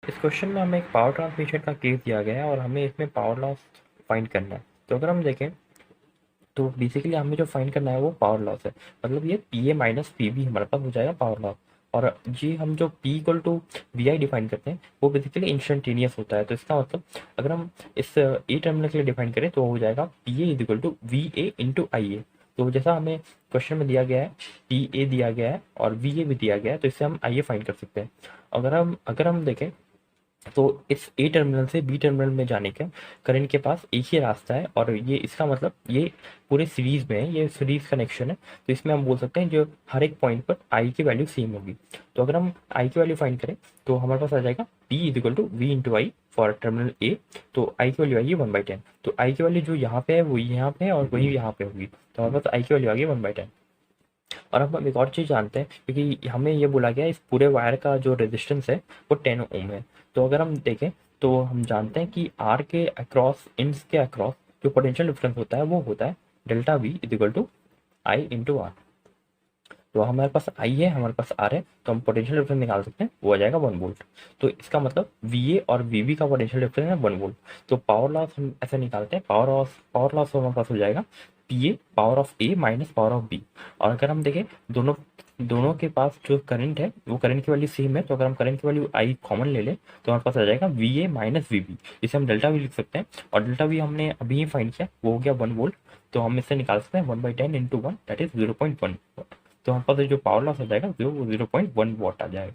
इस क्वेश्चन में हमें एक पावर ट्रांसमिशन का केस दिया गया है और हमें इसमें पावर लॉस फाइंड करना है। तो अगर हम देखें तो बेसिकली हमें जो फाइंड करना है वो पावर लॉस है। मतलब ये P A minus P B हमारे पास हो जाएगा पावर लॉस। और जी हम जो P equal to V I define करते हैं वो बेसिकली इंस्टेंटेनियस होता है। तो इसका मतलब अगर हम इस ए टर्मिनल के लिए डिफाइन करें तो हो जाएगा P A is equal to V A into I A. तो जैसा हमें क्वेश्चन में दिया गया है पी ए दिया गया है और वी ए भी दिया गया है, तो इससे हम आई ए फाइंड कर सकते हैं। अगर हम देखें तो इस ए टर्मिनल से बी टर्मिनल में जाने का करंट के पास एक ही रास्ता है और ये इसका मतलब ये पूरे सीरीज में है, ये सीरीज कनेक्शन है। तो इसमें हम बोल सकते हैं जो हर एक पॉइंट पर आई की वैल्यू सेम होगी। तो अगर हम आई की वैल्यू फाइंड करें तो हमारे पास आ जाएगा P is equal to V into I for terminal A. तो आई की वैल्यू आएगी 1/10। तो आई की वैल्यू जो यहाँ पे है वो यहाँ पे है और वही यहाँ पे होगी। तो हमारे पास आई की वैल्यू आ गई 1/10। और अब हम एक और चीज़ जानते हैं क्योंकि हमें ये बोला गया है इस पूरे वायर का जो रेजिस्टेंस है वो 10 ओम है। तो अगर हम देखें तो हम जानते हैं कि आर के अक्रॉस इंड्स के अक्रॉस जो पोटेंशियल डिफरेंस होता है वो होता है delta V is equal to I into R. तो हमारे पास आई है, हमारे पास आर है, तो हम पोटेंशियल डिफरेंस निकाल सकते हैं, वो आ जाएगा 1 वोल्ट। तो इसका मतलब वी ए और वी बी का पोटेंशियल डिफरेंस है 1 वोल्ट। तो पावर लॉस हम ऐसे निकालते हैं, पावर लॉस हमारे पास हो जाएगा P A power of A minus power of B. और अगर हम देखें दोनों दोनों के पास जो करंट है वो करंट की वैल्यू सेम है, तो अगर हम करंट की वैल्यू आई कॉमन ले लें तो हमारे पास आ जाएगा V A minus V B. इसे हम डेल्टा वी लिख सकते हैं और डेल्टा वी हमने अभी ही फाइंड किया, वो हो गया 1 वोल्ट। तो हम इससे निकाल सकते हैं 1/10 इंटू 1 दैट इज 0.1। तो हमारे पास जो पावर लॉस आ जाएगा वो 0.1 वॉट आ जाएगा।